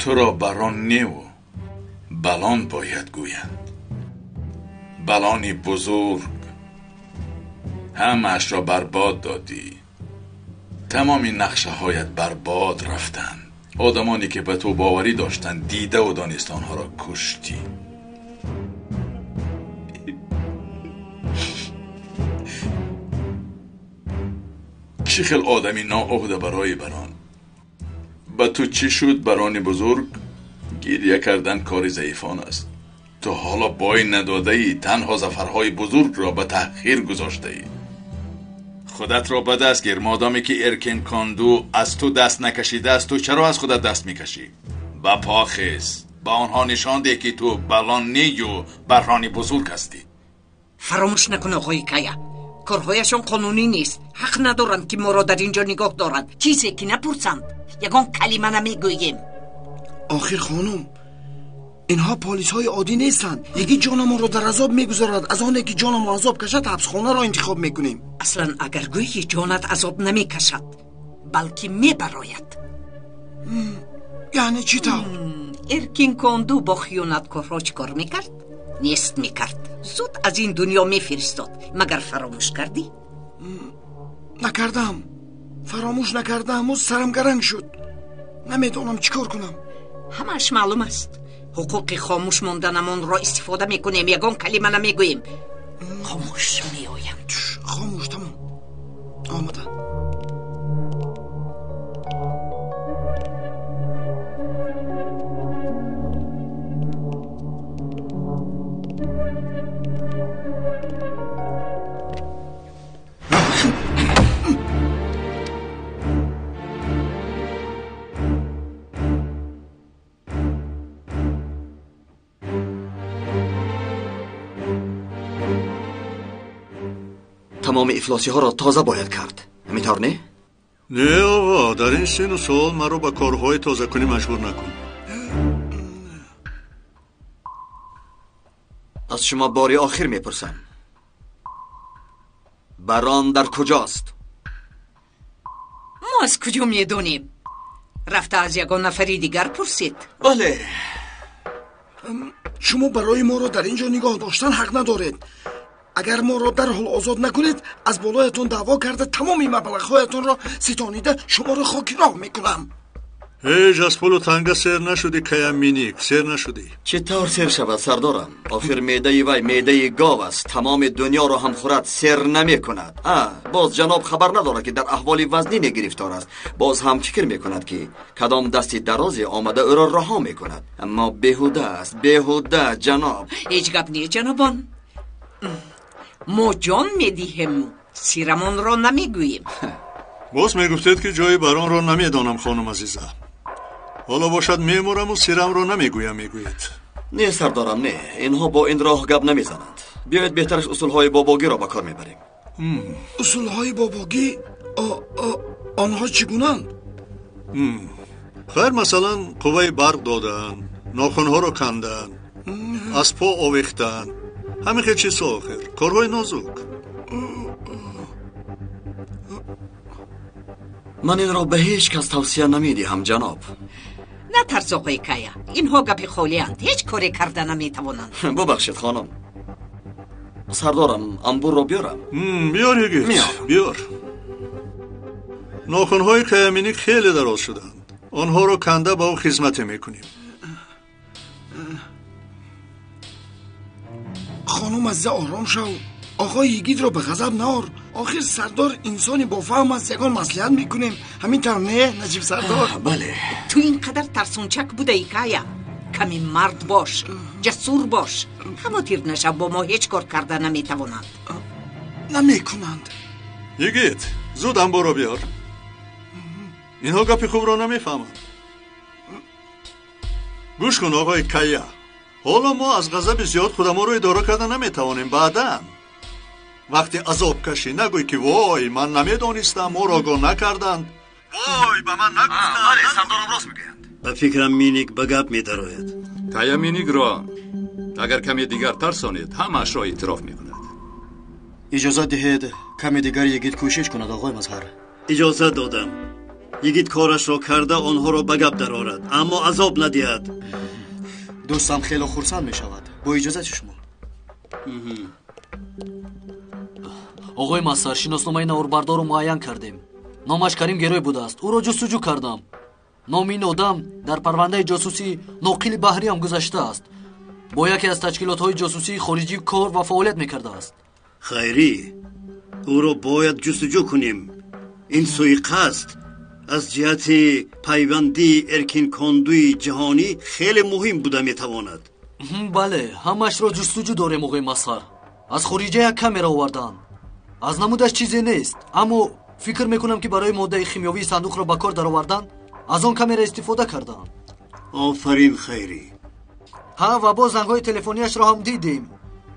تو را بران نه و بلان باید گویند. بلانی بزرگ، همش را برباد دادی. تمامی نقشه هایت برباد رفتند. آدمانی که به تو باوری داشتند دیده و دانست آنها را کشتی. چی خیل آدمی نااهده برای بران. به تو چی شد برانی بزرگ؟ گریه کردن کار ضعیفان است. تو حالا بای نداده ای، تنها ظفرهای بزرگ را به تأخیر گذاشته ای. خودت را به دست گیر. مادامی که ارکن کاندو از تو دست نکشیده است، تو چرا از خودت دست میکشی؟ با پا خیز، با آنها نشان ده که تو بلان نی و برانی بزرگ هستی. فراموش نکن آقای کایا، کارهایشان قانونی نیست. حق ندارند که ما را در اینجا نگاه دارند. چیزی که نپرسند یگان کلمه نمیگوییم. آخر خانم، اینها پلیس های عادی نیستند. یکی جان ما را در عذاب میگذارد، از آنه که جان ما عذاب کشد حبسخانه را انتخاب میکنیم. اصلا اگر گویی جانت عذاب نمیکشد بلکه میبراید. یعنی چی طور؟ ارکین کاندو با خیانتکارها چی کار میکرد؟ نیست میکرد. زود از این دنیا میفرستاد. مگر فراموش کردی؟ نکردم، فراموش نکردم و سرم گرنگ شد. نمیدونم چیکار کنم. همش معلوم است. حقوق خاموش ماندنمان را استفاده میکنیم، یگان کلمه نمیگوییم. خاموش میآیم. خاموش، تمام آمده. تمام افلاسی ها را تازه باید کرد. همینطور نه؟ نه آقا، در این سن و سال مرا با کارهای تازه کنی مجبور نکن. از شما باری آخر میپرسم، بران در کجاست؟ ما از کجا میدونیم؟ رفته از یگان نفری دیگر پرسید. بله. شما برای ما را در اینجا نگاه داشتن حق ندارید. اگر ما را در حال آزاد نکنید از بالایتون دعوا کرده تمامی مبلغ‌هایتون را ستانیده شما را خاک راه میکنم. هیچ از پول و تنگه سر نشدی که مینیک، سر نشدی. چطور سر شود سردارم؟ آخر میده وی میده گاو است. تمام دنیا را هم خورد، سر نمی کند. باز جناب خبر نداره که در احوال وزنی گرفتار است. باز هم فکر میکند که کدام دستی درازی آمده او را رها میکند. اما بیهوده است، بیهوده جناب. هیچ گپ نیست جنابان. ما جان میدیم، سیرمان را نمیگوییم. باز میگفتید که جای بران را نمیدانم خانم عزیزه. حالا باشد میمورم و سیرم را نمیگویم میگوید. نه سردارم، نه، اینها با این راه گپ نمیزنند. بیاید بهترش اصولهای باباگی را با کار میبریم. اصولهای باباگی؟ آنها چگونند؟ خیر، مثلا قوه برق دادن، ناخنها را کندن، از پا آویختن، همه خیلی چیز آخر کارهای نازک. من این را به هیچ کس توصیه نمیدهم جناب. نه ترس آقای کایا، اینها گپ خالی اند، هیچ کاری کرده نمیتوانند. ببخشید خانم. سردارم انبور را بیارم. بیار یگید، بیار. ناخنهای کیامینیک خیلی دراز شدند، آنها را کنده با او خدمت میکنیم. خانم عزیزه آرام شو. آقای یگید را به غضب نار. آخر سردار انسانی با فهم است، یگان مصلحت میکنیم. همینطور نه نجیب سردار؟ بله. تو اینقدر ترسونچک بوده ای کایا. کمی مرد باش، جسور باش. همه تیر نشه، با ما هیچ کار کرده نمیتوانند. نمیکنند. یگید زود انبار را بیار. اینها گپی خوب را نمیفهمند. گوش کن آقای کایا، حالا ما از غضب زیاد خودمون رو اداره کردن نمیتوانیم. بعداً وقتی عذاب کشی نگوی که وای من نمیدونستم، ما را آگاه نکردند، وای به من نگفتند. بله سردارم راست میگویند. به فکرم مینیک به گپ میدراید. کایا مینیک را اگر کمی دیگر ترسانید همش را اعتراف میکند. اجازه دهید کمی دیگر یگید کوشش کند آقای مظهر. اجازه دادم. یگید کارش را کرده آنها را به گپ درآورد، اما عذاب ندهد. دوستم خیلی خرسند می شود. با اجازه شما. آقای مصر، شناسنامه نواربردار رو معین کردیم. نامش کریم گروی بوده است. او را جستجو کردم. نام این آدم در پرونده جاسوسی ناقل بحری هم گذاشته است. با یکی از تشکیلات‌های جاسوسی خارجی کار و فعالیت می‌کرده است. خیری، او را باید جستجو کنیم. این سوءقصد از جهت پیوندی ارکین کاندوی جهانی خیلی مهم بوده میتواند. بله، همش را جستجو داریم آقای مصر. از خارجه یک کامera آوردن. از نمودش چیزی نیست، اما فکر میکنم که برای ماده شیمیایی صندوق را به کار درآوردن از آن کامera استفاده کردن. آفرین خیری. ها، و با زنگ‌های تلفنیش را هم دیدیم.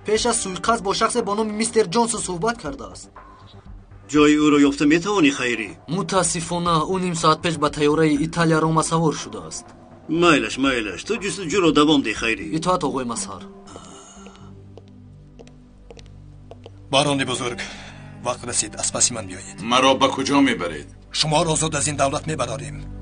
پیش از سوءقصد با شخص با نام میستر جونز صحبت کرده است. جای او را یافته میتوانی خیری؟ متاسفانه او نیم ساعت پیش به طیاره ایتالیا روم سوار شده است. میلش تو جستجو را دوام ده خیری. اطاعت آقای مصر. باران بزرگ، وقت رسید از پس من بیایید. مرا به کجا میبرید؟ شما را آزاد از این دولت میبراریم.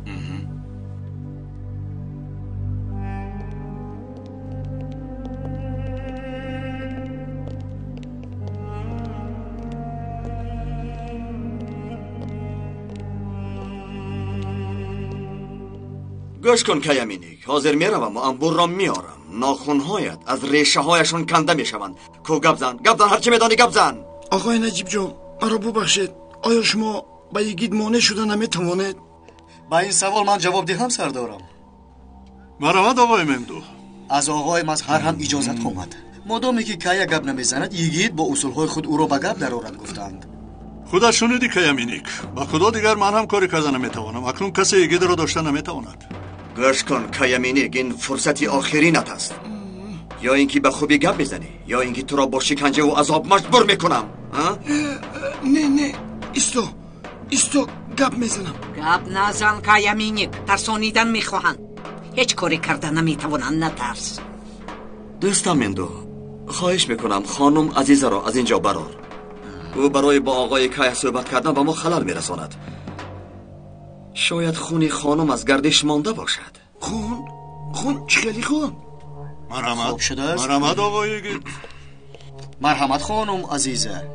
گوش کن کیامینیک، حاضر میروم و انبور را میارم. ناخونهایت از ریشه هایشون کنده میشوند. کو گپ زن هرچی میدانی گپ زن. آقای نجیب جان، مرا ببخشید. آیا شما با یگید مانع شده نمیتوانید؟ با این سوال من جواب دهم سردارم. مرحمت آقای مندو. از آقای مظهر هم اجازت آمد. مادامی که کیا گپ نمیزند یگید با اصولهای خود او را به گپ درآورد گفتند. خودت شنیدی کیامینیک. با خدا دیگر من هم کاری کردن نمیتوانم. اکنون کسی یگید را داشته نمیتواند. گوش کن کیامینیک، این فرصتی آخرینت است. یا اینکه به خوبی گپ بزنی یا اینکه تو را با شکنجه و عذاب مجبور میکنم. نه ایستو گپ میزنم. گپ نزن کیامینیک، ترسانیدن میخواهند. هیچ کاری کردن نمیتوانند، نترس. دوستم مندو، خواهش میکنم خانم عزیزه را از اینجا برار. او برای با آقای کیا صحبت کردن به ما خلل میرساند. شاید خون خانم از گردش مانده باشد. خون چخیلی خون؟ مرحمت شده است. مرحمت آقای یگید. مرحمت خانم عزیزه.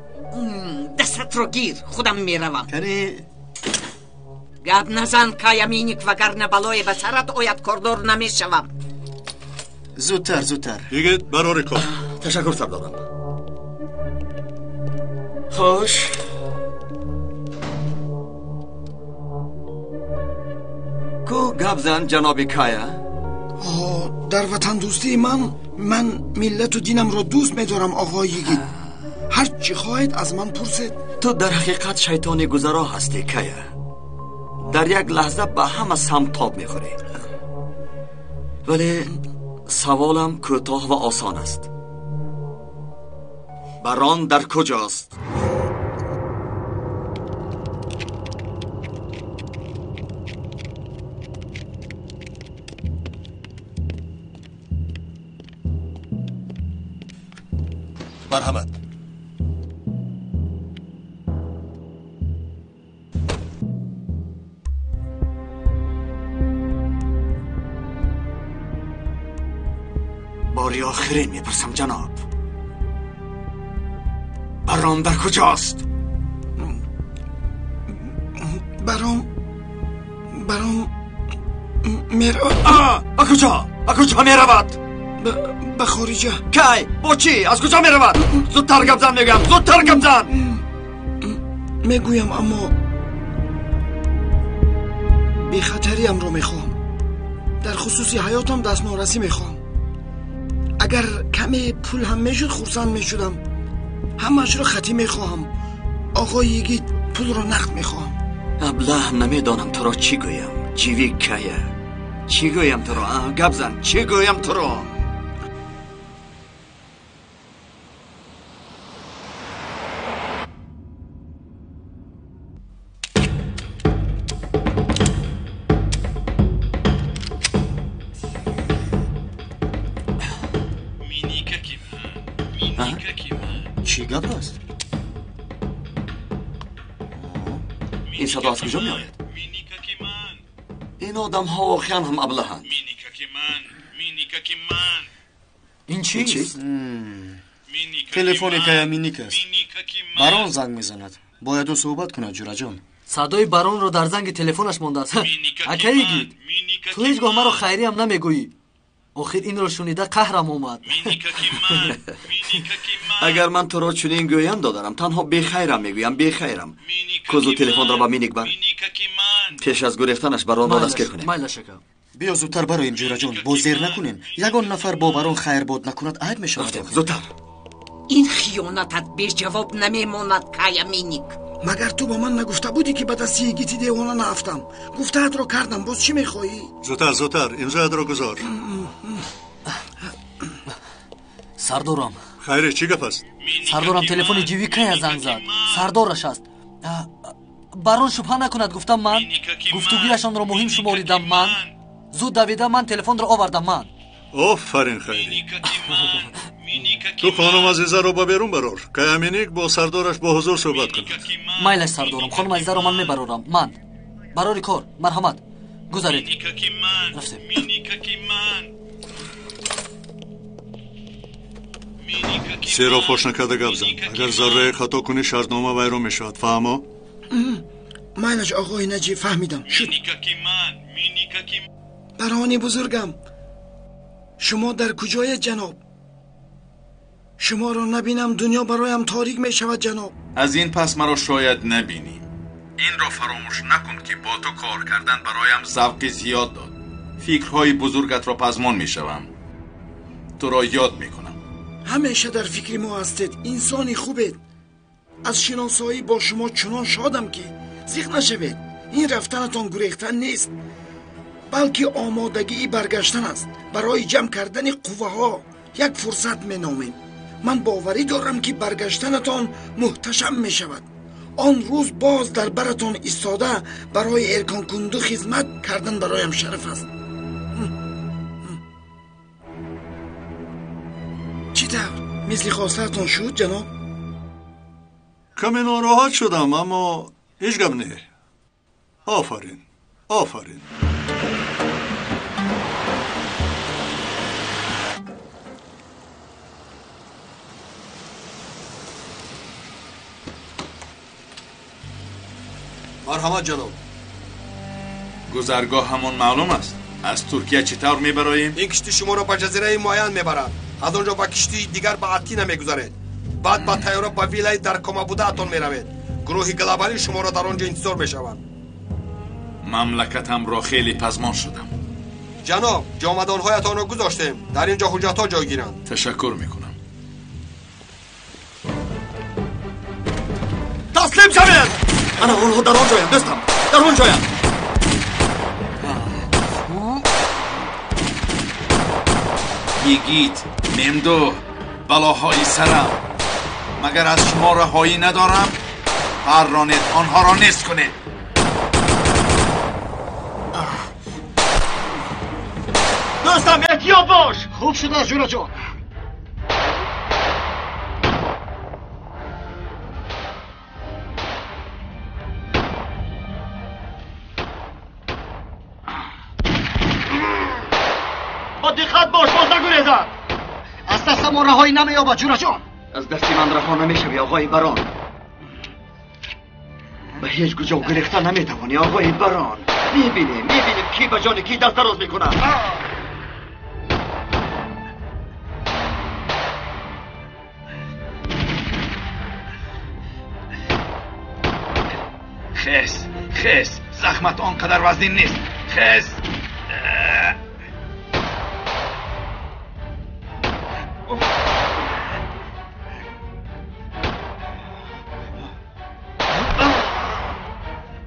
دستت رو گیر، خودم میروم. کنی گپ نزن کیامینیک، وگرنه بلای به سرت آید، کاردار نمیشوم. زودتر یگید برار کار. تشکر سردارم. خوش. کو گپ زن جناب کیا. در وطن دوستی من ملت و دینم را دوست می‌دارم آقای یگید. هر چی خواهید از من پرسید. تو در حقیقت شیطان گذرا هستی کیا. در یک لحظه به همه سمت تاب میخوری. ولی سوالم کوتاه و آسان است. بران در کجاست؟ مرحمت. باری آخرین میپرسم جناب، برام در کجاست؟ برام از کجا میرود؟ به خارجه. کی؟ با چی؟ از کجا میرود؟ زودتر گپ زن میگم، زودتر گپ زن. میگویم اما بی خطریم رو میخوام. در خصوصی حیاتم دست نورسی میخوام. اگر کمی پول هم میشد خرسند میشدم. همش رو خطی میخواهم. آقای یگید پول رو نقد میخواهم. ابله نمیدانم تو را چی گویم. جیوی کیا چی گویم تو را؟ گپ زن، چی گویم تو را؟ چی گپ است؟ این صدا از کجا می آید؟ این آدم ها واقعا هم ابلهند. این چیست؟ телефони кая миник аст. барон занг мезанад. бояд ӯ суҳбат кунад ҷураҷон. садои баронро дар занги телефонаш мондааст. акаигид ту ҳеҷ гоҳ маро хайриам намегӯӣ. охир инро шунида қаҳрам омад. агар ман туро чунин гӯям додарам, танҳо бехайрам мегӯям, бехайрам. кӯзу телефонро ба миник бар. пеш аз гурехтанаш баронро дастгир кунем. майла шака. биё зудтар бароем ҷураҷон. бозер накунем. ягон нафар бо барон хайрбод накунад айб мешавад. зудтар. این خیانتت به جواب نمیماند کایا مینیک. مگر تو با من نگفته بودی که به دست یگیتی دیوانه نرفتم؟ گفته‌ات رو کردم، باز چی میخوایی؟ زودتر امضایت رو گذار. сардорам. خیره چی گپ است؟ сардорам телефони ҷиви кая занг зад. сардораш аст. барон шубҳа накунад гуфтам ман. гуфтугӯяшонро муҳим шуморидам ман. зуд давида ман телефонро овардам ман. آفرین خیری. تو خانم عزیزه رو با بیرون برار. کایا مینیک با سردارش با حضور صحبت کند. مایلش سردارم. خانم عزیزه رو من میبرارم. من براری کار. مرحمت. گذارید. رفتیم. سیرا خوش نکرده گپ زن. اگر ذره خطا کنی شرطنامه ویرو میشود. فهمو؟ مایلش آقای نجیب فهمیدم. شد. برانی بزرگم، شما در کجای جناب؟ شما را نبینم دنیا برایم تاریک می شود جناب. از این پس مرا شاید نبینی. این را فراموش نکن که با تو کار کردن برایم ذوق زیاد داد. فکرهای بزرگت را پزمان می شوم. تو را یاد می کنم. همیشه در فکر ما هستید. انسانی خوبید. از شناسایی با شما چنان شادم که زیغ نشوید. این رفتنتان گریختن نیست، بلکه آمادگی برگشتن است. برای جمع کردن قوه ها یک فرصت می نامیم. من باوری دارم که برگشتنتان محتشم می شود. آن روز باز در برتان ایستاده برای ارکان کندو خدمت کردن برایم شرف است. چی طور؟ مثل خواستتان شد جناب؟ کمی ناراحت شدم اما هیچ گپ نه. آفرین. آفرین. مرحمت جناب. گذرگاه همون معلوم است. از ترکیه چطور میبراییم؟ این کشتی شما را به جزیره معین میبرد. از آنجا با کشتی دیگر به اتینا میگذارید. بعد با طیاره به ویلای در کما بوده اتون میروید. گروه گلابالی شما را در آنجا انتظار میشوند. مملکتم را خیلی پزمان شدم. جناب، جامدانهایتان را گذاشتیم. در اینجا حجت‌ها جایگیرند. تشکر میکنم. تسلیم شوید. انا آنها در آنجایم دستم. در آنجایم. یگید ممدو بلاهای سرم. مگر از شما رهایی ندارم؟ پرانید آنها را نیست کنید. دوستم احتیاط باش. خوب شده جورا جان. با دقت باش، باز نگریزد. از دست ما رهایی نمییابد جورا جان. از دست من رها نمیشوی آقای بران. به هیچ کجا گریختن نمیتوانی آقای بران. میبینیم کی به جان کی دست دراز میکنه. خیس زخمت آنقدر وزنی نیست. خیس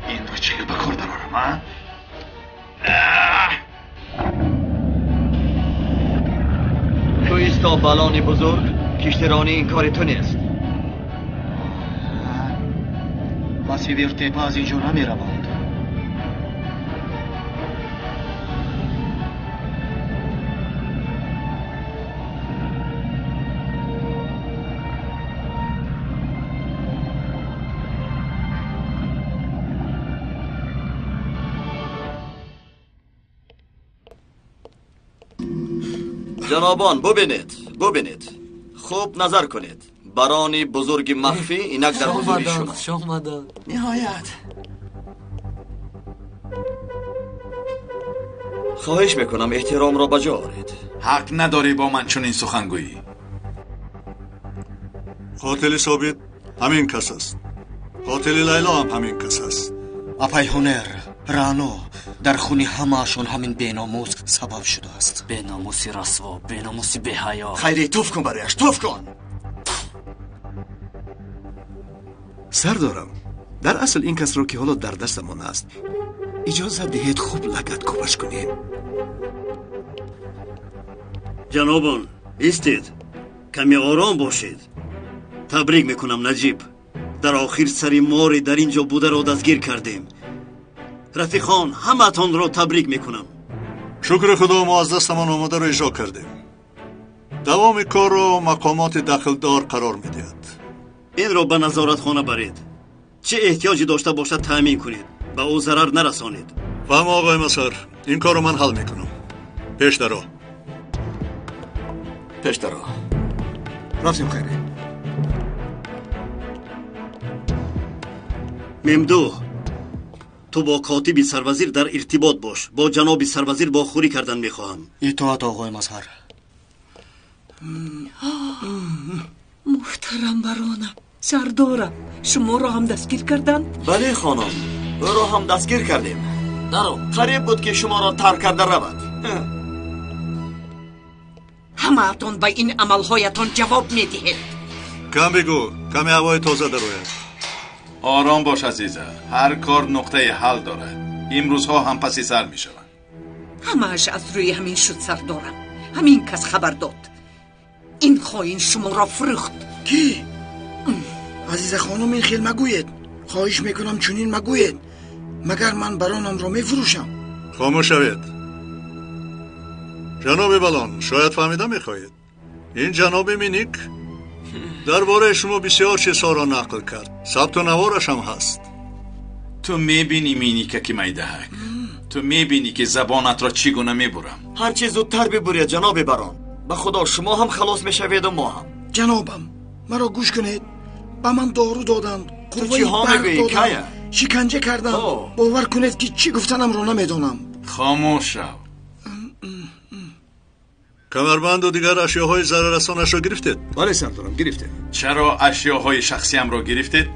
این را چه به کار دارم ها؟ تو ایستا بلان بزرگ. کشتیرانی این کار تو نیست. مسیویر تپه از اینجا نمی روند. جنابان ببینید خوب نظر کنید. برانی بزرگ مخفی اینک در حضور شما. نهایت خواهش میکنم احترام را بجا آورید. حق نداری با من چون این سخنگویی. قاتل ثابت همین کس است. قاتل لیلا هم همین کس است. اپای هنر رانو در خونی همه‌شون همین بیناموس سبب شده است. بیناموسی رسوا، بیناموسی بی‌حیا. خیلی توف کن برایش، توف کن. سردارم، در اصل این کس رو که حالا در دستمان است اجازه دهید خوب لگد کوبش کنیم. جنابان ایستید، کمی آرام باشید. تبریک میکنم نجیب، در آخر سری ماری در اینجا بوده را دستگیر کردیم. رفیقان همه تان را تبریک میکنم. شکر خدا ما از دستمان آمده را اجرا کردیم. دوام کار را مقامات دخلدار قرار میدهد. این را به نظارت خانه برید. چه احتیاجی داشته باشد تأمین کنید، به او ضرر نرسانید. فهم آقای مسهر، این کار را من حل میکنم. پیش در راه. رفتیم خیره. ممدوح، تو با کاتب سروزیر در ارتباط باش. با جناب سروزیر با خوری کردن میخواهم. اطاعت آقای مظهر. محترم برانم، سردارم، شما را هم دستگیر کردند؟ بله خانم، او را هم دستگیر کردیم. قریب بود که شما را ترک کرده رود. همه اتون به این عملهایتان جواب میدهید. کم بگو، کمی هوای تازه دروید. آرام باش عزیزه، هر کار نقطه حل دارد. امروزها هم پسی سر می شوند. همهش از روی همین شد سردارم. همین کس خبر داد. این خائن شما را فروخت. کی؟ عزیز خانم این خیل مگوید. خواهش میکنم چنین مگوید. مگر من برانم را میفروشم؟ خاموش شوید. جناب بلان، شاید فهمیده میخواهید. این جناب مینیک درباره شما بسیار چیزها را نقل کرد. ثبت و نوارش هم هست. تو میبینی مینیک که میدهک؟ تو میبینی که زبانت را چگونه میبرم؟ هرچی زودتر ببرید جناب بران. به خدا شما هم خلاص میشوید و ما هم. جنابم مرا گوش کنید. به من دارو دادند، قوه برق دادند، شکنجه کردند. باور کنید که چی گفتنم را نمیدونم. خاموش شو. کمربند و دیگر اشیاهای ضرررسانش را گرفتید؟ بله سردارم گرفتید. چرا اشیاهای شخصیم را گرفتید؟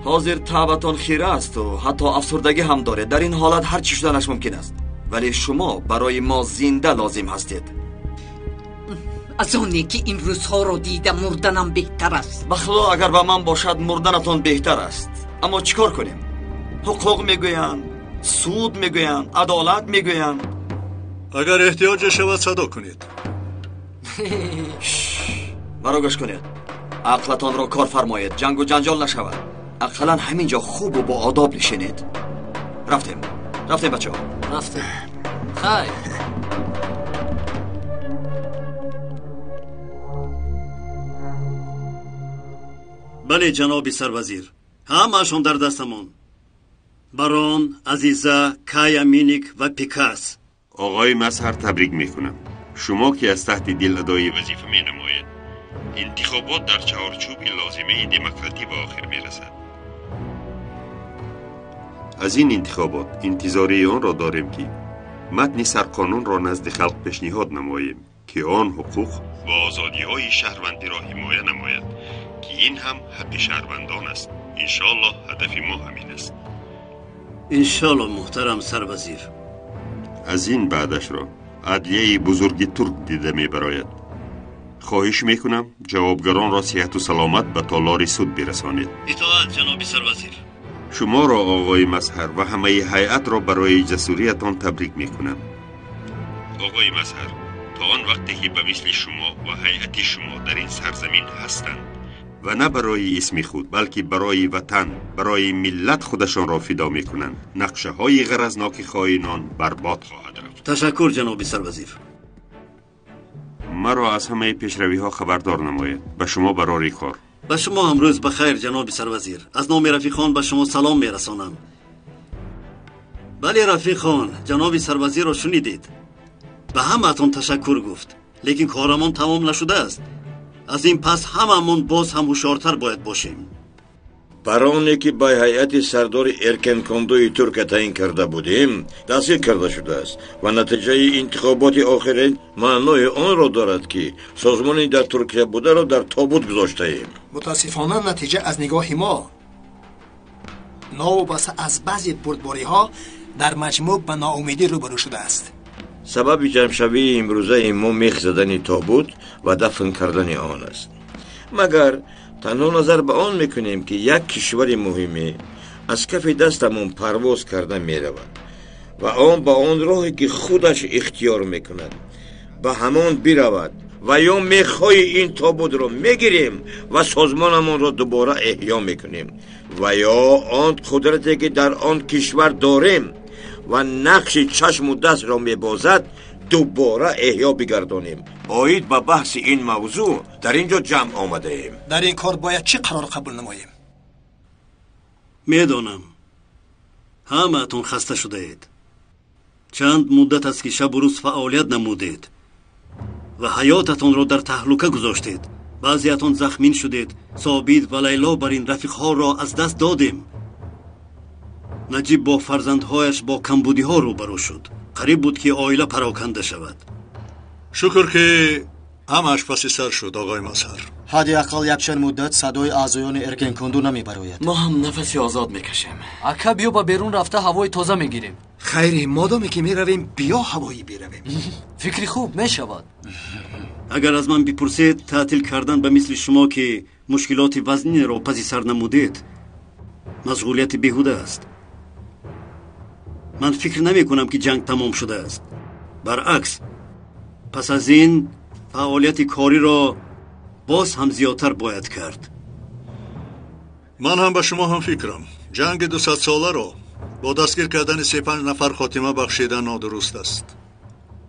حاضر طبعتان خیره است و حتی افسردگی هم داره. در این حالت هر چی شدنش ممکن است. ولی شما برای ما زنده لازم هستید. از آنی که این روزها رو دیده مردنم بهتر است. بخلا اگر به من باشد مردنتان بهتر است. اما چیکار کنیم؟ حقوق میگویند، سود میگویند، عدالت میگویند. اگر احتیاج شود صدا کنید. مرا گوش کنید. عقلتان را کار فرمایید. جنگ و جنجال نشود. اقلا همینجا خوب و با آداب نشینید. رفتیم بچه ها. رفتیم. خیر. بله جناب سروزیر، همه‌شان در دستمان. بران، عزیزه، کایا مینیک و پیکاس. آقای مظهر تبریک میکنم. شما که از تحت دل ادای وظیفه می نماید. انتخابات در چهارچوب لازمه دموکراتی به آخر می رسد. از این انتخابات انتظاری آن را داریم که متن سرقانون را نزد خلق پیشنهاد نماییم که آن حقوق و آزادی های شهروندی را حمایت نماید که این هم حق شهروندان است. انشاءالله هدف ما همین است. انشاءالله محترم سروزیر. از این بعدش را عدلیه بزرگ ترک دیده می براید. خواهش میکنم جوابگران را صحت و سلامت به تالار سود برسانید. اطاعت جناب سروزیر. شما را آقای مظهر و همه هیئت را برای جسوریتان تبریک میکنم. آقای مظهر، تا آن وقتی که به مثل شما و هیئت شما در این سرزمین هستند و نه برای اسم خود بلکه برای وطن، برای ملت خودشان را فدا میکنند، نقشه های غرضناک خائنان برباد خواهد رفت. تشکر جناب سروزیر. مرا از همه پیشروی ها خبردار نماید. به شما برای کار. به شما هم روز بخیر جناب سروزیر. از نام رفیقان به شما سلام میرسانم. بله رفیقان، جناب سروزیر را شنیدید. به همه‌تان تشکر گفت. лекин корамон тамом нашудааст. аз ин пас ҳамамон боз ҳам ҳушёртар бояд бошем. бароне ки ба ҳайати сардори эркенкондуи турка таъин карда будем дастгир карда шудааст ва натиҷаи интихоботи охирин маънои онро дорад ки созмони дар туркия бударо дар тобут гузоштаем. мутаассифона натиҷа аз нигоҳи мо новобаста аз баъзе бурдбориҳо дар маҷмӯъ ба ноумедӣ рӯбарӯ шудааст. сабаби ҷамъшавии имрӯзаи мо мех задани тобут ва дафн кардани он аст. магар танҳо назар ба он мекунем ки як кишвари муҳиме аз кафи дастамон парвоз карда меравад ва он ба он роҳе ки худаш ихтиёр мекунад ба ҳамон биравад ва ё мехҳои ин тобутро мегирем ва созмонамонро дубора эҳё мекунем ва ё он қудрате ки дар он кишвар дорем ва нақши чашму дастро мебозад дубора эҳё бигардонем. оид ба баҳси ин мавзӯъ дар ин ҷо ҷамъ омадаем. дар ин кор бояд чӣ қарор қабул намоем? медонам ҳамаатон хаста шудаед. чанд муддат аст ки шабу рӯз фаъолият намудед ва ҳаётатонро дар таҳлука гузоштед. баъзеатон захмин шудед. собит ва лайло бар ин рафиқҳоро аз даст додем. наҷиб бо фарзандҳояш бо камбудиҳо рӯбарӯ шуд. қариб буд ки оила пароканда шавад. шукр ки ҳамааш паси сар шуд оғои мазҳар. ҳадди ақал якчанд муддат садои аъзоёни эркенконду намебарояд. мо ҳам нафаси озод мекашем. ака биё ба берун рафта ҳавои тоза мегирем. хайре модоме ки меравем биё ҳавои биравем. фикри хуб мешавад. агар аз ман бипурсед таътил кардан ба мисли шумо ки мушкилоти вазнинеро паси сар намудед машғулияти беҳуда аст. ман фикр намекунам ки ҷанг тамом шудааст. баръакс пас аз ин фаъолияти кориро боз ҳам зиёдтар бояд кард. ман ҳам ба шумо ҳам фикрам. ҷанги 200-соларо бо дастгир кардани 35 нафар хотима бахшидан нодуруст аст.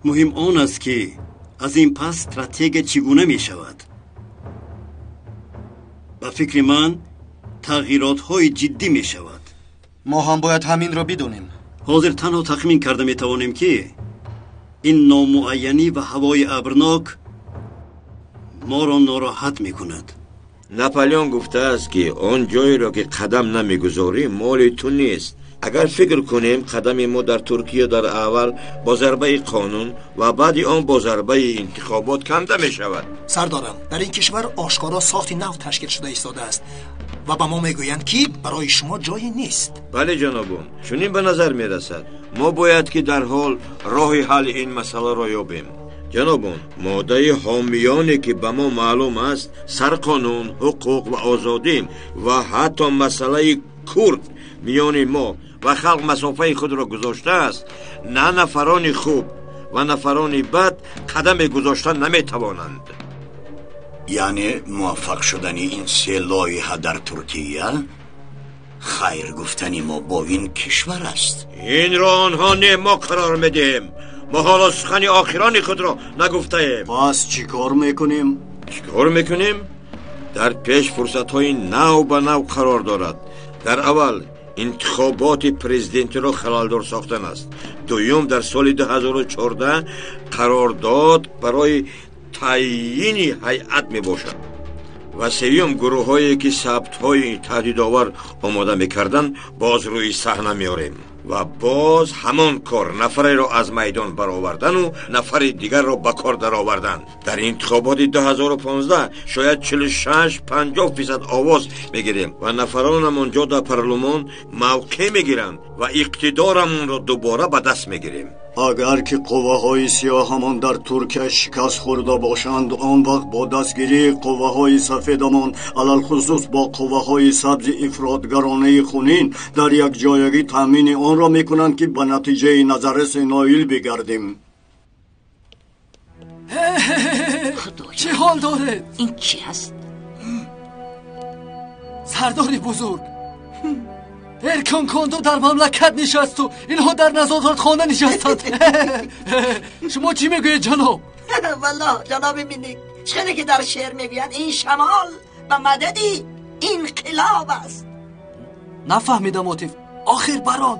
муҳим он аст ки аз ин пас стратегия чӣ гуна мешавад. ба фикри ман тағйиротҳои ҷиддӣ мешавад. мо ҳам бояд ҳаминро бидонем. ҳозир танҳо тахмин карда метавонем ки ин номуайянӣ ва ҳавои абрнок моро нороҳат мекунад. наполеон гуфтааст ки он ҷойро ки қадам намегузорем моли ту нест. агар фикр кунем қадами мо дар туркия дар аввал бо зарбаи қонун ва баъди он бо зарбаи интихобот камда мешавад. сардорам дар ин кишвар ошкоро сохти нав ташкил шуда истодааст ва ба мо мегӯянд ки барои шумо ҷое нест. бале ҷанобон, чунин ба назар мерасад. мо бояд ки дарҳол роҳи ҳалли ин масъаларо ёбем. ҷанобон, моддаи ҳомиёне ки ба мо маълум аст сарқонун, ҳуқуқ ва озодӣ ва ҳатто масъалаи курд миёни мо ва халқ масофаи худро гузоштааст. на нафарони хуб ва нафарони бад қадаме гузошта наметавонанд. яъне муваффақ шудани ин се лоиҳа дар туркия хайр гуфтани мо бо ин кишвар аст. инро онҳо не мо қарор медиҳем. мо ҳоло сухани охирони худро нагуфтаем. пас чӣ кор мекунем? чӣ кор мекунем? дар пеш фурсатҳои нав ба нав қарор дорад. дар аввал интихоботи президентиро халалдор сохтан аст. дуюм дар соли 2014 қарордод барои таъйини ҳайат мебошад ва сеюм гурӯҳҳое ки сабтҳои таҳдидовар омода мекарданд боз рӯи саҳна меорем ва боз ҳамон кор нафареро аз майдон баровардану нафари дигарро ба кор даровардан. дар интихоботи 2015 шояд 46-50% овоз мегирем ва нафаронамон ҷо дар парлумон мавқеъ мегиранд ва иқтидорамонро дубора ба даст мегирем. агар ки қувваҳои сиёҳамон дар туркия шикаст хӯрда бошанд, он вақт бо дастгирии қувваҳои сафедамон алалхусус бо қувваҳои сабзи ифротгаронаи хунин дар якҷоягӣ таъмини онро мекунанд ки ба натиҷаи назарраси ноил бигардем. чӣ ҳол доред? ин чӣ аст? сардори бузург, эркенкондо дар мамлакат нишасту инҳо дар назоратхона нишастанд. шумо чӣ мегӯед ҷаноб? والله جناب منیک چخیلی که در شعر میگویند این شمال به مددی انقلاب است. نفهمیدم عاطف. آخر بران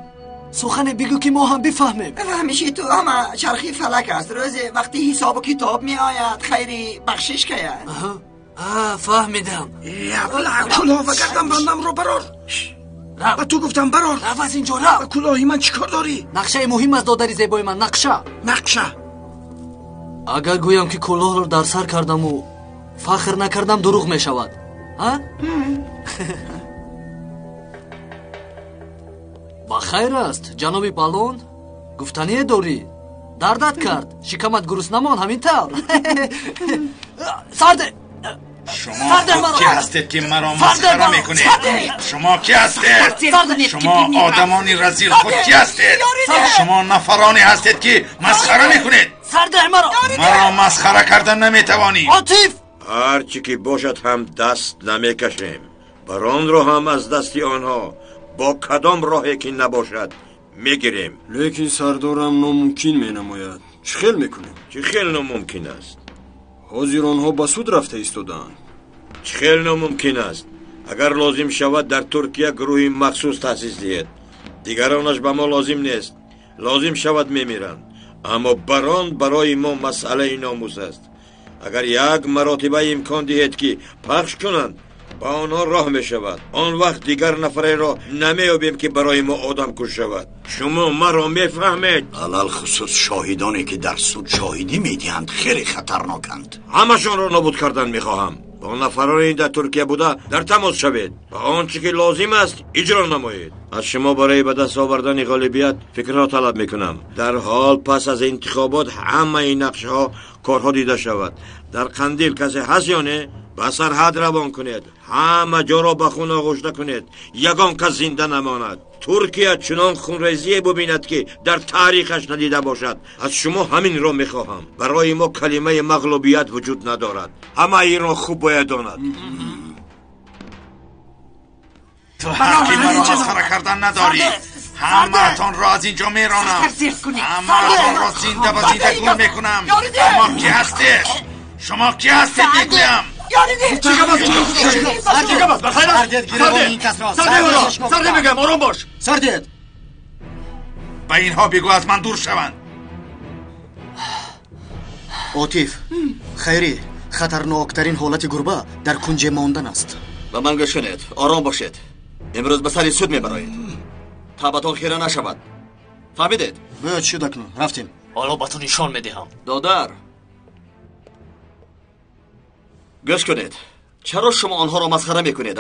سخن بگو که ما هم بفهمیم. همیشه تو همه چرخی فلک است. روز وقتی حساب و کتاب می آید خیری بخشش کهید. فهمیدم. کلاه و گردن بندم رو برار. و تو گفتم برار. رو از اینجا رو. و کلاهی من چیکار داری؟ نقشه مهم است دادری زیبای من. نقشه. اگر گویم که کلاه رو در سر کردم و فخر نکردم دروغ می شود. با خیر است جناب بالون. گفتنی داری. دردت کرد. شکمت گروس نمان همین طور. سرده. شما کی هستید که مرا مسخره میکنید؟ شما کی هستید؟ شما آدمانی رزیل خود کی هستید؟ شما نفرانی هستید که مسخره میکنید. سرده مرا مسخره کردن نمیتوانی. عاطف هر چی که باشد هم دست نمیکشیم. بران رو هم از دستی آنها با کدام راهی که نباشد میگیریم. لیکن سردارم ناممکن مینماید. چه خیل میکنیم؟ چه خیل ناممکن است؟ حاضر آنها به سود رفته ایستادند. چه خیل ناممکن است؟ اگر لازم شود در ترکیه گروهی مخصوص تأسیس دهید. دیگرانش به ما لازم نیست. لازم شود میمیرند. اما بران برای ما مسئله ناموس است. اگر یک مراتبه امکان دهید که پخش کنند با آنها راه می شود. آن وقت دیگر نفره را نمیابیم که برای ما آدم کش شود. شما ما را میفهمید؟ علال خصوص شاهدانی که در سود شاهدی میدهند خیلی خطرناکند. همشان را نابود کردن میخواهم. با نفرانی در ترکیه بوده در تماس شوید و آنچه که لازم است اجرا نمایید. از شما برای به دست آوردن غالبیت فکرها طلب میکنم. در حال پس از انتخابات همه این نقشه ها کارها دیده شود. در قندیل کسی هست یا نه؟ به سرحد روان کنید. همه جا را به خون آغشته کنید. یگان کس زنده نماند. ترکیه چنان خونریزی ببیند که در تاریخش ندیده باشد. از شما همین را میخواهم. برای ما کلمه مغلوبیت وجود ندارد. همه این را خوب باید داند. تو حقی مرا مسخره کردن نداری. همه تان را از اینجا میرانم. همه تان را زنده و زنده گول میکنم. شما کی هستید؟ شما کی هستید میگویم؟ سردید میگم آرام باش. سردید به اینها بگو از من دور شوند. عاطف خیری خطرناکترین حالت گربه در کنج ماندن است. و من گوش کنید. آرام باشید. امروز به سر سود میبرایید. تابتون خیره نشود. فهمیدید؟ باید شد اکنون رفتیم. حالا با تو نشان میدهم. دادر گوش کنید. چرا شما آنها را مسخره میکنید؟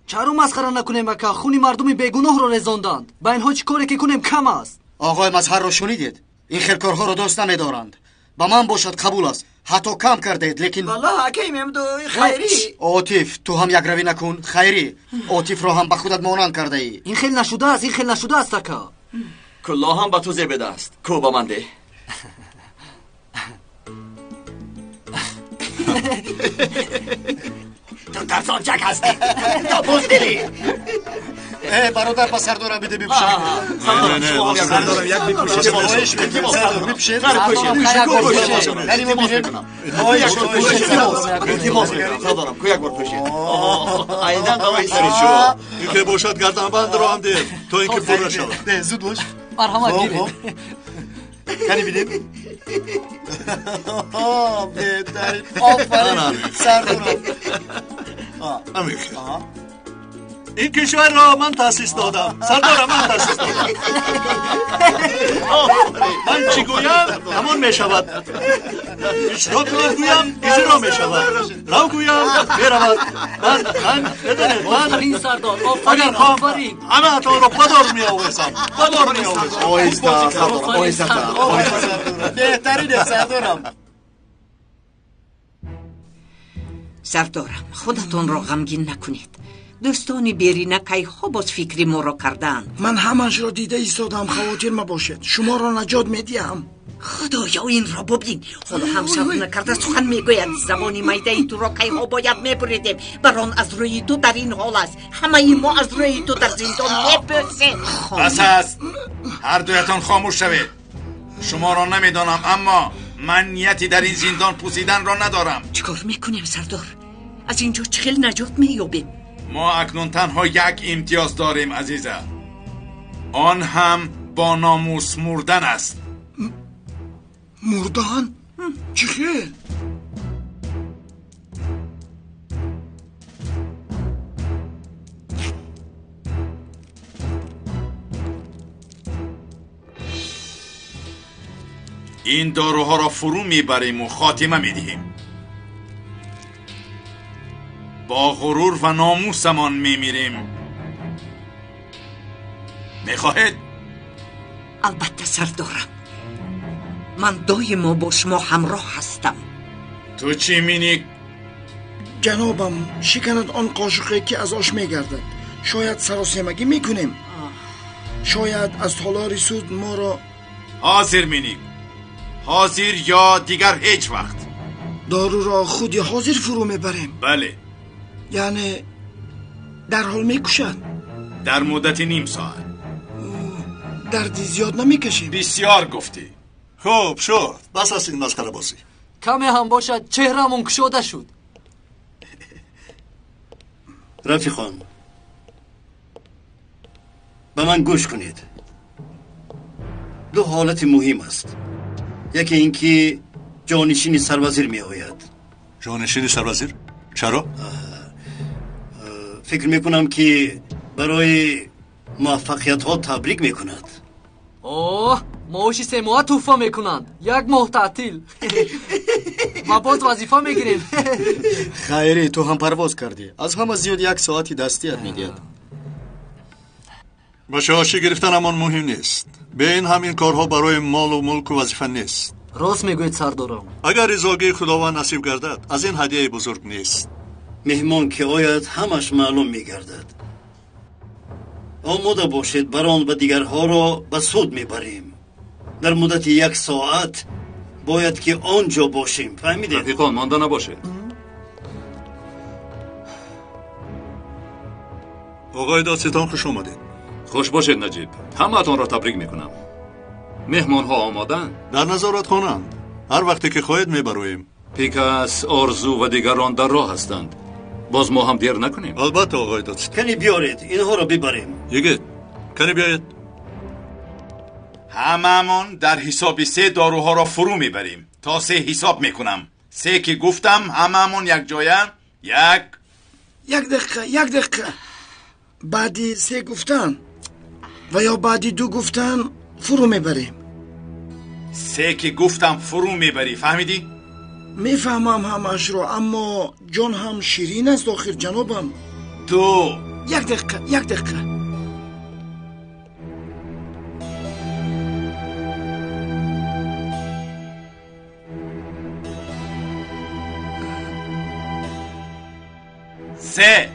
چرا مسخره نکنیم که خونی مردم بیگناه را رزاندند؟ با اینها چی کاری که کنیم کم است. آقای مظهر را شنیدید؟ این خیرکارها را دوست نمیدارند. با من باشد قبول است. حتی کم کردید لیکن والله حکیم دو خیری. عاطف تو هم یک روی نکن. خیری عاطف را هم به خودت مانند کرده ای. این خیل نشده است. این خیل نشده است که کلا هم به تو زیبده است. کو با من ده. تو ترسانچک هستی. تو بزدلی. برادر با سردارم بیده بپوشم. سردارم یک بپوشم. سردارم بپوشید. ولی میبینید سردارم کو یک بار پوشید. ایدن قوی سری شو. این که باشد گردن بند رو هم ده تو اینکه پر شود. ده زود باش. مرحمت گیرید. کنی بیدید. بهترین آفرین سردارم. این کشور را من تأسیس دادم. سردارم من تأسیس دادم. من چی گویم همان می شود. اجرا کنم گویم اجرا می شود. رو گویم برود. من بدانید آفرین سردار. اگر آفرین. همه اتان را بدار می آویزم. بدار می آویزم. آیسته سردارم. آیسته. بهترین سردارم. سردارم خودتون را غمگین نکنید. دوستانی بیرینه که خوب از فکری ما را کردن. من همش را دیده ایستادم. خواطر مباشد. شما را نجات میدیم. خدایا این را ببین. حالا هم صبر نکرده سخن میگوید. زبانی میده ای تو را که ها باید میبریدیم. بران از روی تو در این حال است. همه ما از روی تو در زندان میپرسیم. بس است. هر دویتان خاموش شوید. شما را نمیدانم اما من نیتی در این زندان پوسیدن را ندارم. چیکار میکنیم سردار؟ از اینجا چخیل نجات مییابیم؟ ما اکنون تنها یک امتیاز داریم عزیزه. آن هم با ناموس مردن است. مردن؟ چی خیل؟ این داروها را فرو میبریم و خاتمه میدهیم. با غرور و ناموسمان میمیریم. میخواهید؟ البته سردارم، من دائما با شما همراه هستم. تو چی مینی؟ جنابم، شکند آن قاشقی که از آش میگردد. شاید سراسیمگی میکنیم. شاید از تالار سود ما را حاضر مینی. حاضر یا دیگر هیچ وقت. دارو را خودی حاضر فرو میبریم. بله. یعنی در حال میکشد؟ در مدت نیم ساعت. دردی زیاد نمیکشیم؟ بسیار گفتی. خب شد، بس از این مسخره بازی. کمی هم باشد چهرمون کشوده شد. رفیقان، به من گوش کنید. دو حالت مهم است. یکی اینکه جانشین سروزیر می آید. جانشین سروزیر؟ چرا؟ فکر میکنم که برای موفقیت ها تبریک میکند. اوه، معاشی 3 ماه توفا میکنند. 1 ماه تعطیل. ما باز وظیفه میگیریم. خیری، تو هم پرواز کردی. از همه زیاد 1 ساعتی دستیت میدید. باشی گرفتن همان مهم نیست. به این همین کارها برای مال و ملک و وظیفه نیست. راست میگوید سردارم. اگر رضاگی خداوند نصیب گردد از این هدیه بزرگ نیست. مهمان که آید همش معلوم میگردد. آماده باشید، بران و دیگرها را به سود میبریم. در مدت 1 ساعت باید که آنجا باشیم. فهمیدید؟ رفیقان مانده نباشه. آقای دادستان خوش آمدید. خوش باشید نجیب. همه‌تان را تبریک میکنم. مهمان ها آمادن؟ در نظارت خانند. هر وقتی که خواهید میبرویم. پیکس، آرزو و دیگران در راه هستند. باز ما هم دیر نکنیم. البته آقای دادستان. کنی بیارید اینها را ببریم. یگید کنی بیایید. هممون در حساب 3 داروها را فرو میبریم. تا 3 حساب میکنم. 3 که گفتم هممون یک جایه. 1 دقیقه. بعدی 3 گفتن و یا بعدی 2 گفتن فرو میبریم. 3 که گفتم فرو میبری. فهمیدی؟ میفهمم همش رو، اما جان هم شیرین است آخر جنابم. 2 1 دقیقه. سه.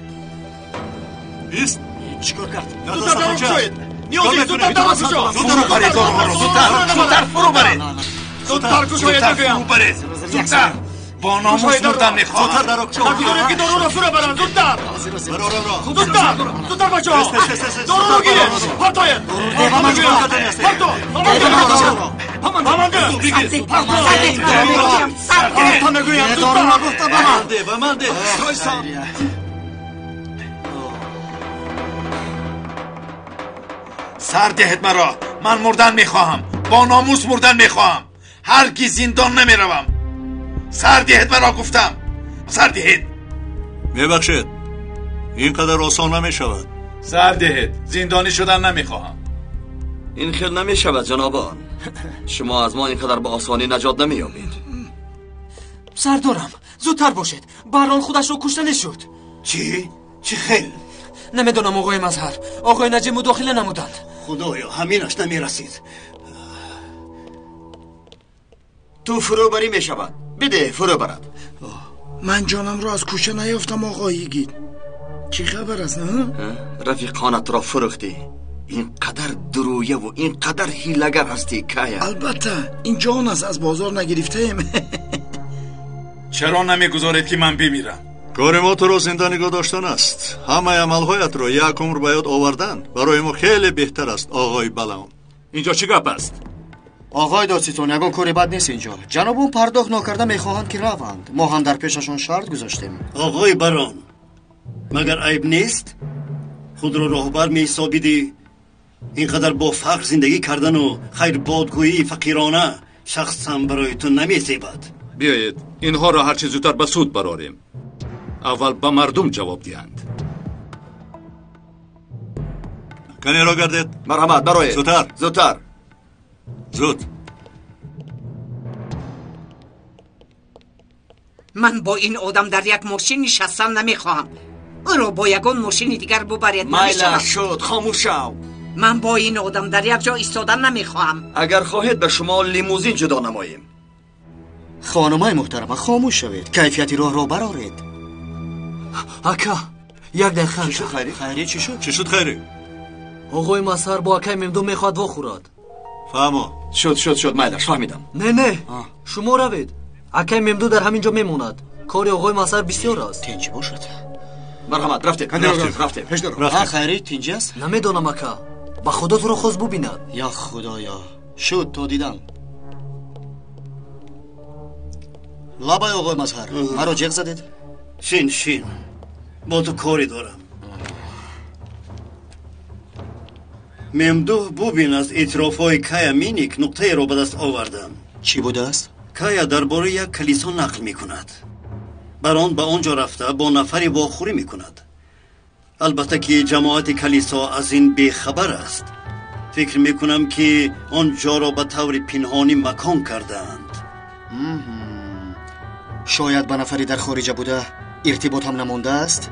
ایست. چیکار کرد؟ زودتر دارو شوید. نیازی زودتر دارو شو. زودتر برید دارو رو. زودتر فرو برید. زودتر زودتر فرو برید. زودتر. با ناموس مردن میخوام. زودتر دارو شو. دارو که دارو رو فرو برن. زودتر. زودتر بچه ها. دارو رو گیره. پرتاید. سر دهد مرا. من مردن میخواهم. با ناموس مردن میخواهم. هرگز زندان نمیروم. سر دهد مرا گفتم. سر دهد. میبخشید اینقدر آسان نمیشود. سر دهد. زندانی شدن نمیخواهم. این خیل نمیشود جنابان. شما از ما اینقدر به آسانی نجات نمییابید. سردارم زودتر باشید. بران خودش رو کشته نشد. چی خیل؟ نمیدونم آقای مظهر. آقای نجیب مداخله نمودند. خدایا همینش نمیرسید. تو فرو بری میشود. بده فرو برد. من جانم را از کوشه نیافتم آقای گید. چی خبر است نه؟ رفیقانت را فروختی. اینقدر درویه و اینقدر هیلگر هستی کایا. البته این جان است، از بازار نگرفته ایم. چرا نمیگذارید که من بمیرم؟ کار ما تو را زنده نگاه داشتن است. همه عملهایت را 1 عمر به یاد آوردن برای ما خیلی بهتر است آقای بلان. اینجا چی گپ است؟ آقای دادستان یگان کاری بد نیست اینجا. جنابون پرداخت نکرده میخواهند که روند. ما هم در پیششون شرط گذاشتیم. آقای بران، مگر عیب نیست خود را راهبر میحسابیدی اینقدر با فقر زندگی کردن و خیر بادگویی فقیرانه شخصا برای تو نمی‌زیبد. بیایید اینها را هرچی زودتر به سود براریم. اول به مردم جواب دهند. کنی را گردید. مرحمت برای زودتر زود. من با این آدم در یک ماشین نشستن نمیخواهم. او را با یگان ماشین دیگر ببرید. مایل شد، خاموش شو. من با این آدم در یک جا ایستادن نمیخواهم. اگر خواهید به شما لیموزین جدا نماییم. خانمای محترمه خاموش شوید. کیفیتی راه را برارید. اکا یک دقیقه. چی شد خیری؟ خیری چی شد؟ چی شد خیری؟ آقای مسهر با اکای ممدو میخواد بخورد. فهمو. شد مایلش فهمیدم. نه شما روید. اکای ممدو در همینجا میموند. کار آقای مسهر بسیار است. تنجی باشد. مرحمت رفتیم. خیری تنجی است؟ نمیدانم اکا. با خدا تو رو خوز ببیند. یا خدایا. شد تو دیدم. لابای آقای مسهر مرا جغ زدید؟ شین با تو کاری دارم. ممدوح ببین از اطرافای کایا مینیک نقطه را به دست آوردم. چی بوده است؟ کایا درباره یک کلیسا نقل می کند. بران به آنجا رفته با نفری واخوری می کند. البته که جماعت کلیسا از این بیخبر است. فکر می کنم که آنجا را به طور پنهانی مکان کردند. شاید به نفری در خارج بوده ارتباط هم نمانده است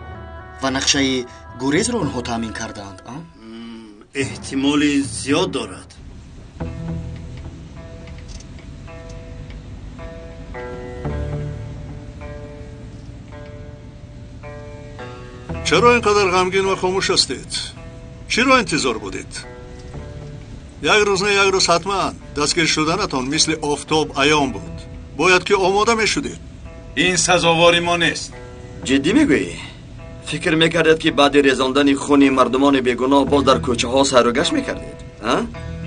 و نقشه گریز را آنها تامین کردند. احتمال زیاد دارد. چرا اینقدر غمگین و خاموش هستید؟ چی را انتظار بودید؟ یک روز حتما دستگیر شدنتان مثل آفتاب عیان بود. باید که آماده می شدید. این سزاواری ما نیست. جدی میگویی؟ فکر میکردید که بعد ریزاندن خون مردمان بیگناه باز در کوچه ها سیر و گشت میکردید؟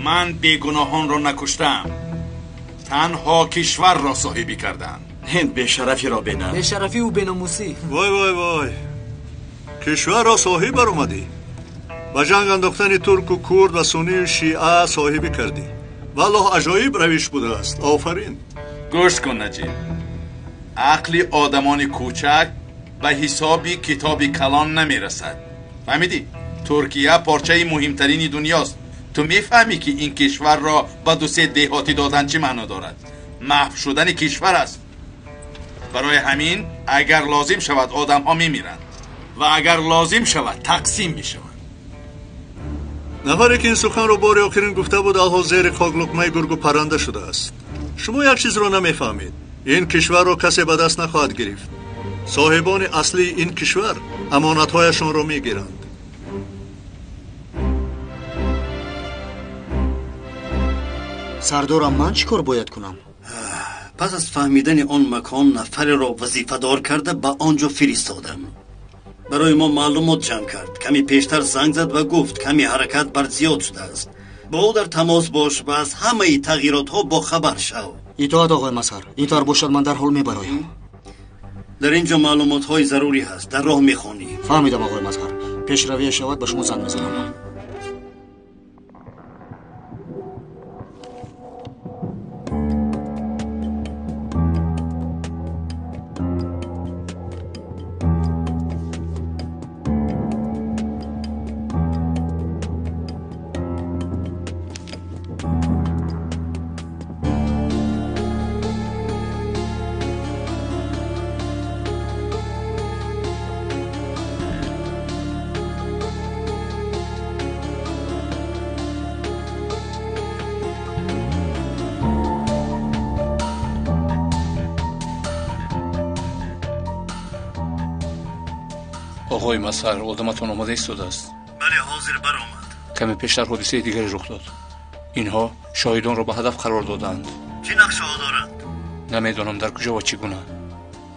من بیگناهان را نکشتم. تنها کشور را صاحبی کردم. هند بیشرفی را بینم. بیشرفی و بیناموسی. وای کشور را صاحب بر اومدی. با جنگ انداختن ترک و کرد و سنی و شیعه صاحبی کردی. والله عجایب روش بوده است. آفرین. گوش کن نجیب. عقل آدمان کوچک به حسابی کتابی کلان نمیرسد. فهمیدی؟ ترکیه پارچه مهمترین دنیاست. تو میفهمی که این کشور را به دو سه دهاتی دادن چه معنا دارد؟ محو شدن کشور است. برای همین اگر لازم شود آدم ها میمیرند و اگر لازم شود تقسیم میشوند. نفری که این سخن رو بار آخرین گفته بود الها زیر خاک لقمه گرگ و پرنده شده است. شما یک چیز رو نمیفهمید. این کشور رو کسی به دست نخواهد گرفت. صاحبان اصلی این کشور امانت‌هایشان رو میگیرند. سردارم من چیکار باید کنم؟ پس از فهمیدن آن مکان نفر را وظیفه دار کرده به آنجا فرستادم. برای ما معلومات جمع کرد. کمی پیشتر زنگ زد و گفت کمی حرکت بر زیاد شده است. با او در تماس باش و از همه تغییرات ها با خبر شو. اطاعت آقای مسهر. اینطور باشد من در حال میبرایم. در اینجا معلومات های ضروری هست. در راه میخوانی. فهمیدم آقای مسهر. پیشروی شود به شما زنگ میزنم. آقای مسهر آدمتون آماده ایستاده است. بله حاضر برآمد. کمی پیشتر حادثه دیگری رخ داد. اینها شاهدان را به هدف قرار دادند. چه نقشه ها دارند؟ نمیدانم در کجا و چگونه،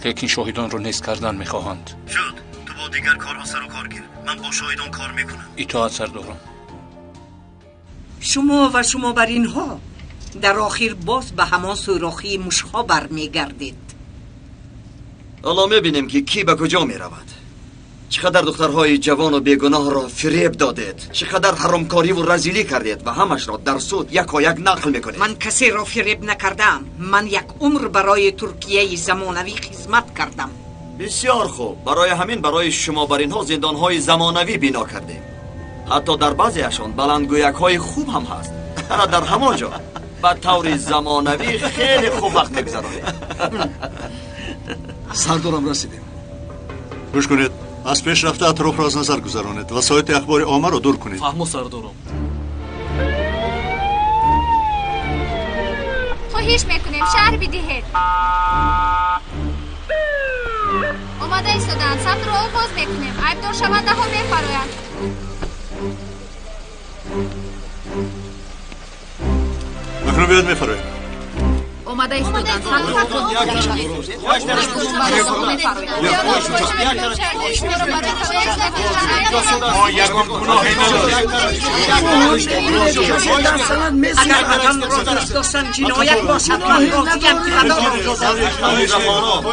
لیکن شاهدان را نیست کردن میخواهند. شد تو با دیگر کارها سر و کار گیر. من با شاهدان کار میکنم. اطاعت سردارم. شما بر اینها در آخر باز به همان سوراخی موشها برمیگردید. حالا میبینیم که کی به کجا میرود. چقدر دخترهای جوان و بیگناه را فریب دادید، چقدر حرامکاری و رذیلی کردید و همش را در سود یک و یک نقل میکنید. من کسی را فریب نکردم. من یک عمر برای ترکیه زمانوی خدمت کردم. بسیار خوب. برای همین برای شما بر اینها زندانهای زمانوی بنا کردیم. حتی در بعضیشان بلندگویک‌های خوب هم هست. در همان جا به طور زمانوی خیلی خوب وقت می‌گذرانید. سردارم رسیدیم. گوش کنید. از پیش رفته اطراف را از نظر گذرانید. وسایط اخبار عامه را دور کنید. فهمو سردارم. خواهش میکنیم شهر بدهید. اومده ایستادن. ثبت رو آغاز میکنیم. عیبدار شونده ها میفرایند. مکنون بیاد میفرایند. اومده ایستادن. ثبت رو آغاز میکنیم. ما یکم گناهی نداریم. اگر آدم را دوست داشتن جنایت باشد من راضیم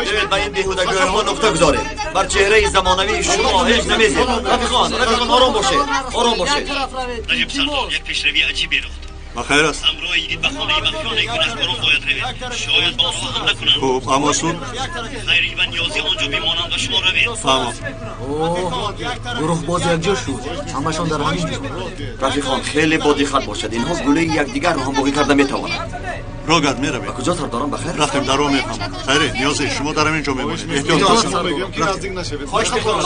که به این بیهودگی ها نقطه گذارید. بر چهره زمانوی شما هیچ نمیزید. رفیقان آرام باشید. آرام باشید. نجیب سردار یک پیشروی عجیبی رفت. بخیر است. همراه یگید به خانه مخفیانه گنهکاران باید روید. شاید با آنها هم نکنند. خوب اما سود خیری و نیازی آنجا میمانند و شما روید. فهمم. گروه باز یکجا شد. همشان در همین جا. رفیقان خیلی با دقت باشد. اینها گلوی یکدیگر را هم باقی کرده میتوانند. راگرد میروید. کجا سردارم بخیر؟ رفتیم در رو میفهمم. خیری نیازی شما در همین جا میمونید. احتیاط کنید. خواهش میکنم.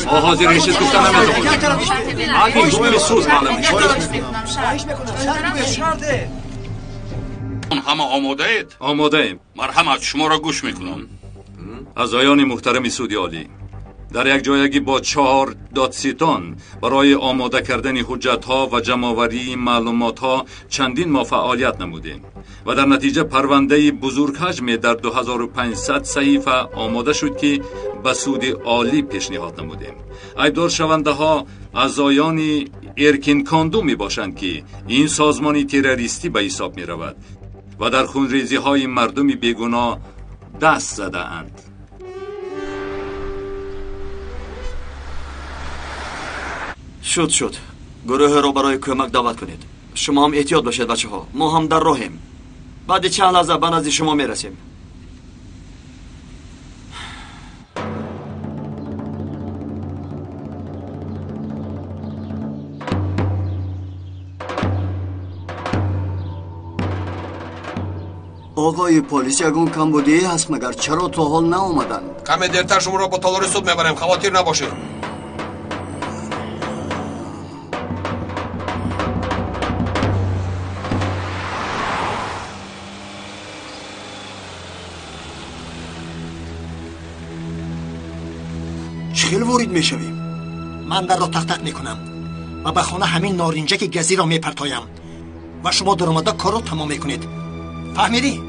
حاضر نشید گفتن نمیتونم. آگین گویل سوز معلوم همه آماده اید؟ آماده ایم. مرحمت شما را گوش میکنم. عزایان محترم سودی عالی، در یک جایگی با 4 دادستان برای آماده کردن حجت‌ها و جمع‌آوری معلومات‌ها چندین ما فعالیت نمودیم و در نتیجه پرونده بزرگ حجم در 2500 صحیفه آماده شد که به سود عالی پیشنهاد نمودیم. عیبدار شونده‌ها عزایان ارکین کاندو می باشند که این سازمانی تروریستی به حساب می رود و در خونریزی‌های مردم بیگناه دست زده اند. شد گروه را برای کمک دعوت کنید. شما هم احتیاط باشید بچه ها. ما هم در راهیم. بعد چند لحظه به نزد شما میرسیم. آقای پلیس یگون کمبودی هست مگر چرا تا حال نآمدن؟ کمی دیرتر شما را با تالار سود میبریم. خواطر نباشید. چخیل ورید میشویم؟ من در را تق میکنم و به خانه همین نارنجک گزی را میپرتایم و شما در آمده کار را تمام میکنید. فهمیدی؟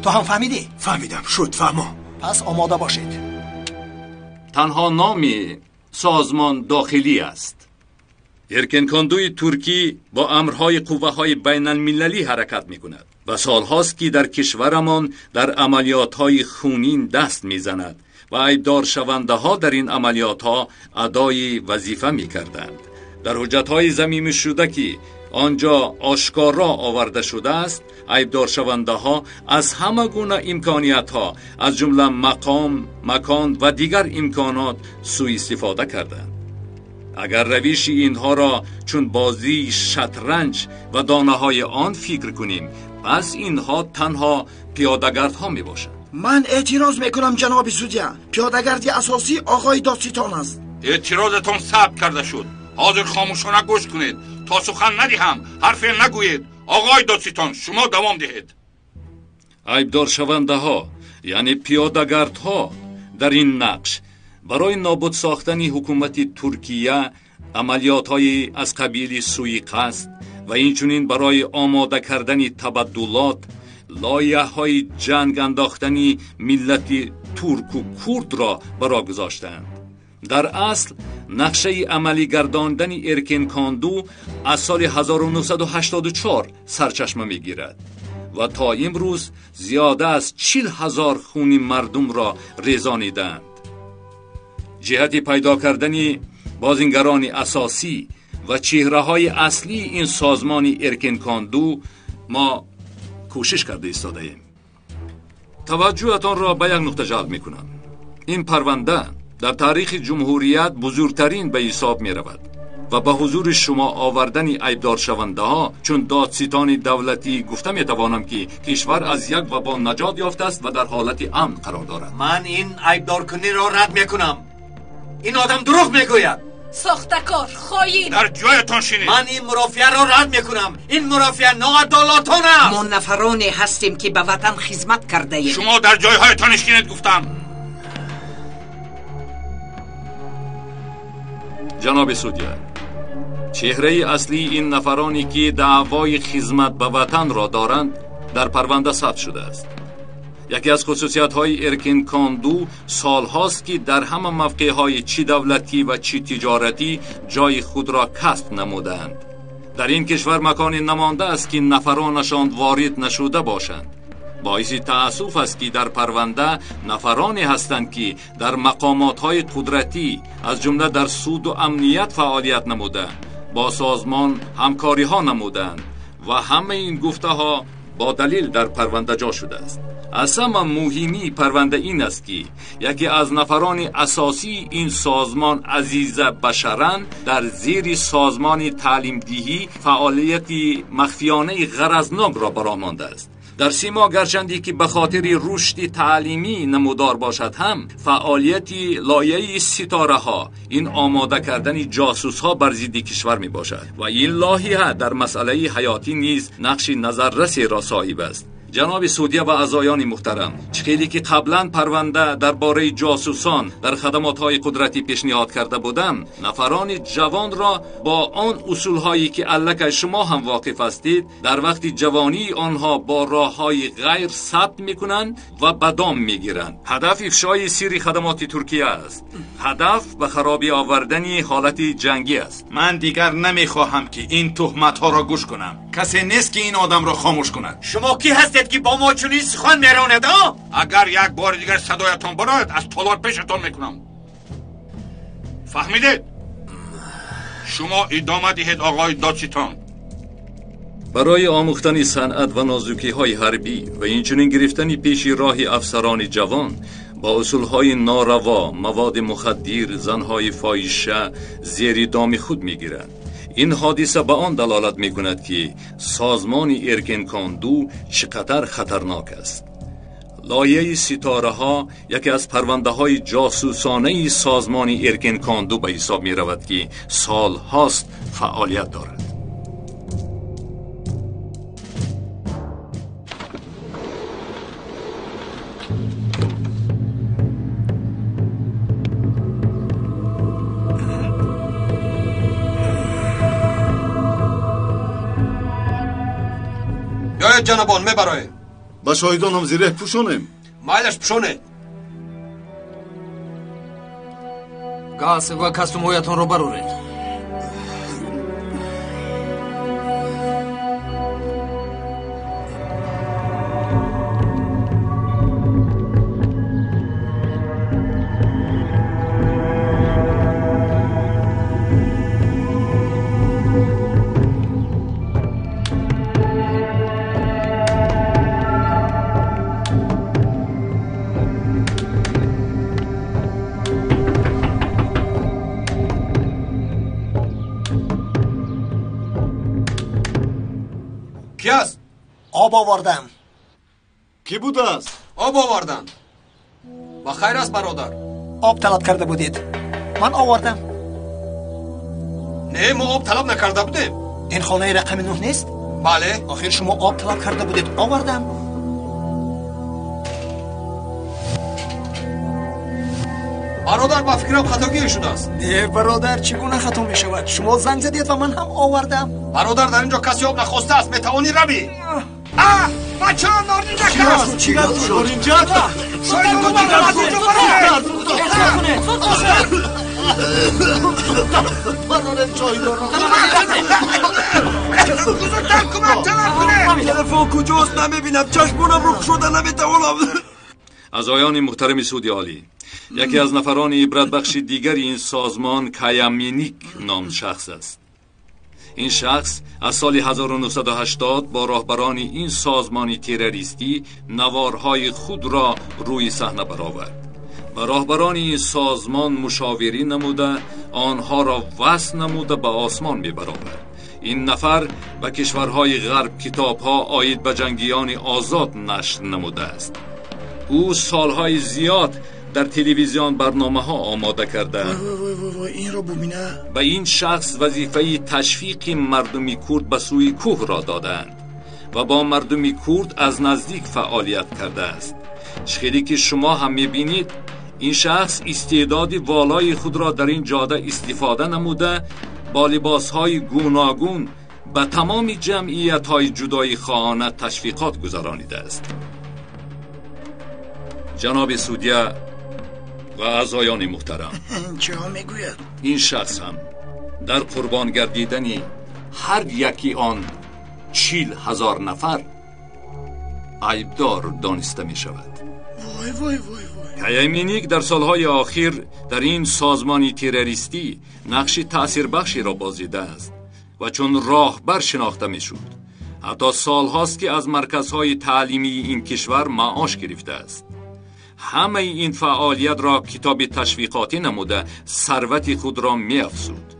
تو هم فهمیدی؟ فهمیدم. شد فهمم. پس آماده باشید. تنها نامی سازمان داخلی است. ارکن کاندوی ترکی با امرهای قوه‌های بین المللی حرکت میکند و سالهاست که در کشورمان در عملیات‌های خونین دست میزند و عیبدار شونده ها در این عملیات ها ادای وظیفه می کردند. در حجت های ضمیمه شده که آنجا آشکارا آورده شده است، عیبدار شونده ها از همه گونه امکانیت ها از جمله مقام، مکان و دیگر امکانات سوء استفاده کردند. اگر روش اینها را چون بازی شطرنج و دانه های آن فکر کنیم، پس اینها تنها پیاده‌گردها می باشند. من اعتراض میکنم جناب سودیا. پیاده‌گردی اساسی آقای دادستان است. اعتراضتان ثبت کرده شد. حاضر خاموشانه گوش کنید تا سخن ندهم. حرفی نگویید. آقای دادستان شما دوام دهید. عیبدار شونده ها یعنی پیاده‌گردها در این نقش برای نابود ساختن حکومت ترکیه عملیات‌های از قبیل سوءقصد و اینچنین برای آماده کردن تبدلات، لایحه‌های جنگ انداختنی ملت ترک و کرد را برا گذاشتند. در اصل نقشه عملی گرداندن ارکن کاندو از سال 1984 سرچشمه میگیرد و تا امروز زیاده از 40,000 خون مردم را ریزانیدند. جهت پیدا کردن بازنگران اساسی و چهره‌های اصلی این سازمان ارکنکاندو ما کوشش کرده ایستاده‌ایم. توجهتان را به یک نکته جلب می‌کنم. این پرونده در تاریخ جمهوریت بزرگترین به حساب می‌رود و به حضور شما آوردن عیبدار شونده ها چون دادستان دولتی گفته می‌توانم که کشور از یک وبا نجات یافته است و در حالت امن قرار دارد. من این عیبدار کنی را رد می‌کنم. این آدم دروغ میگوید. ساختکار، خاین. در جایتان شینید. من این مرافعه را رد میکنم. این مرافعه ناعدالتانه است. ما نفرانی هستیم که به وطن خدمت کرده ایم. شما در جایهایتان نشینید گفتم. جناب سودیا، چهره اصلی این نفرانی که دعوای خدمت به وطن را دارند در پرونده ثبت شده است. یکی از خصوصیت‌های ارکنکاندو سال‌هاست که در همه موقع‌های چی دولتی و چی تجارتی جای خود را کسب نمودند. در این کشور مکانی نمانده است که نفرانشان وارد نشده باشند. باعث تأسف است که در پرونده نفرانی هستند که در مقامات‌های قدرتی از جمله در سود و امنیت فعالیت نمودند، با سازمان همکاری‌ها نمودند و همه این گفته‌ها با دلیل در پرونده جا شده است. اصلا مهمی پرونده این است که یکی از نفران اساسی این سازمان عزیز بشران در زیر سازمان تعلیم دهی فعالیتی مخفیانه غرضناک را برآمده است. در سیما گرچندی که به خاطر رشد تعلیمی نمودار باشد هم فعالیتی لایحه ستاره ها این آماده کردن جاسوس ها بر ضد کشور می باشد و این لایحه در مسئله حیاتی نیز نقش نظررسی را صاحب است. جناب سودیا و اعضایان محترم، چخیلی که قبلا پرونده درباره جاسوسان در خدمات‌های قدرتی پیشنهاد کرده بودم، نفران جوان را با آن اصول‌هایی که الک شما هم واقف هستید در وقت جوانی آنها با راه‌های غیر ثبت می‌کنند و بدام می‌گیرند. هدف افشای سری خدمات ترکیه است. هدف به خرابی آوردن حالت جنگی است. من دیگر نمی‌خواهم که این تهمت‌ها را گوش کنم. کسی نیست که این آدم را خاموش کند. شما کی هستید که با ما چنین سخن میراند؟ اگر یک بار دیگر صدایتان برآید از تالار پیشتان میکنم. فهمیدید؟ شما ادامه دهید آقای دادستان. برای آموختن صنعت و نازوکی‌های حربی و اینچنین گرفتن پیش راه افسران جوان با اصولهای ناروا، مواد مخدر، زنهای فاحشه زیر دام خود میگیرند. این حادثه به آن دلالت می کند که سازمان ارکنکاندو چقدر خطرناک است. لایحه ستاره ها یکی از پرونده های جاسوسانه سازمان ارکنکاندو به حساب می رود که سال هاست فعالیت دارد. بیایید جنابان میبراییم. با شاهدان هم زیره پوشونیم. مایلش پوشونه. گاز و کاستومویتان رو برورید. کی است؟ آب آوردم. کی بوده است؟ آب آوردم. و خیر است برادر. آب طلب کرده بودید. من آوردم. نه ما آب طلب نکرده بودیم. این خانه رقم 9 نیست؟ بله. آخر شما آب طلب کرده بودید. آوردم. برادر با فکرم خطاگیری شده است. نه برادر چگونه خطا می شود؟ شما زنگ زدید و من هم آوردم. برادر در اینجا کسی آب نخواسته است. میتوانی روی. بچه ها نار اینجا کرد. چی شد اینجا؟ شاید رو بگم از اینجا برادر جایی دارم. بزرگتر کمک طلب کنه. نمیدم. تلفن کجاست نمیبینم، چشمونم رو شده نمیتوانم. عزایان محترم سودی عالی، یکی از نفران عبرت بخش دیگر این سازمان کایامینیک نام شخص است. این شخص از سال 1980 با راهبران این سازمان تروریستی نوارهای خود را روی صحنه برآورد و راهبران این سازمان مشاوری نموده آنها را وصل نموده به آسمان می‌برآورد. این نفر به کشورهای غرب کتاب‌ها آید به جنگیان آزاد نشر نموده است. او سالهای زیاد در تلویزیون برنامه‌ها آماده کرده. این رو ببینه. به این شخص وظیفه تشویق مردمی کرد به سوی کوه را دادند و با مردمی کرد از نزدیک فعالیت کرده است. چیزی که شما هم می‌بینید، این شخص استعداد والای خود را در این جاده استفاده نموده با لباس‌های گوناگون به تمام جمعیت‌های جدایی خواهانه تشویقات گذرانیده است. جناب سودیه و اعضایان محترم، چه ها میگوید؟ این شخص هم در قربان گردیدنی هر یکی آن 40,000 نفر عیبدار دانسته می شود. وای وای وای وای. کایامینیک در سالهای آخر در این سازمانی تروریستی نقش تأثیر بخشی را بازیده است و چون راهبر شناخته می شود. حتی سالهاست که از مرکزهای تعلیمی این کشور معاش گرفته است. همه این فعالیت را کتاب تشویقاتی نموده ثروت خود را می افزود.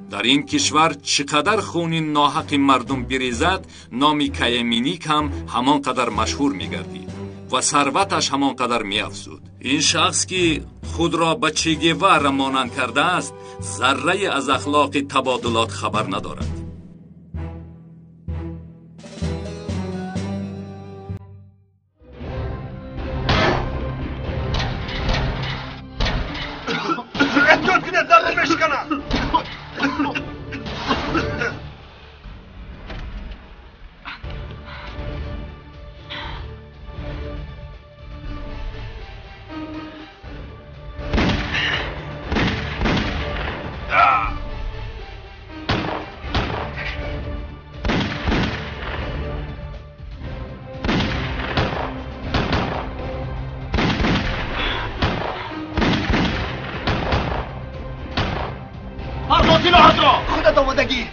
در این کشور چقدر خون ناحق مردم بریزد، نام کایامینیک هم همانقدر مشهور می گردید و ثروتش همانقدر می افزود. این شخص که خود را به چه گواره مانند کرده است، ذره از اخلاق تبادلات خبر ندارد. خودت آمادگی.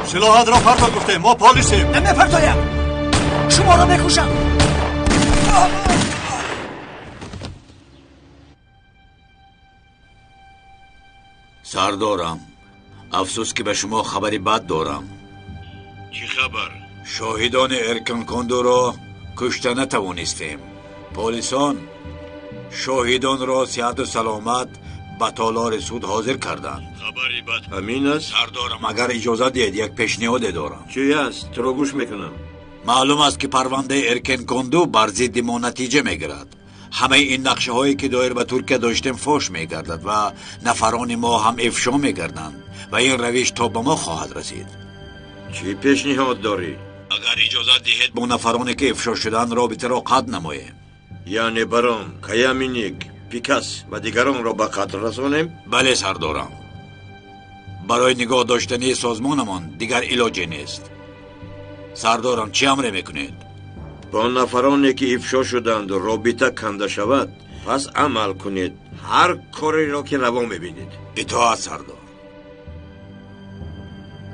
سلاحت را پرتا گفته، ما پالیسیم. نمیپرتایم، شما را بکشم. سردارم، افسوس که به شما خبری بد دارم. چی خبر؟ شاهدان ارکن کندو را کشته نتوانستیم. پلیسان شاهدان را صحت و سلامت به تالار سود حاضر کردند. خبری بد همین است؟ سردارم، اگر اجازه دهید یک پیشنهاد دارم. چی است؟ تو را گوش میکنم. معلوم است که پرونده ارکن کندو بر ضد ما نتیجه میگیرد. همه این نقشه هایی که دایر به ترکیه داشتیم فاش میگردد و نفران ما هم افشا میگردند و این روش تا به ما خواهد رسید. چی پیشنهاد داری؟ اگر اجازه دهید با نفرانی که افشا شدند رابطه را قطع نماییم. یعنی برام کایامینیک، پیکاس و دیگران را به قتل رسانیم؟ بله سردارم، برای نگاه داشتنی سازمانمان دیگر علاجی نیست. سردارم چی امر میکنید؟ با نفرانی که افشا شدند و رابطه کنده شود پس عمل کنید، هر کاری را که روا میبینید. اطاعت سردار.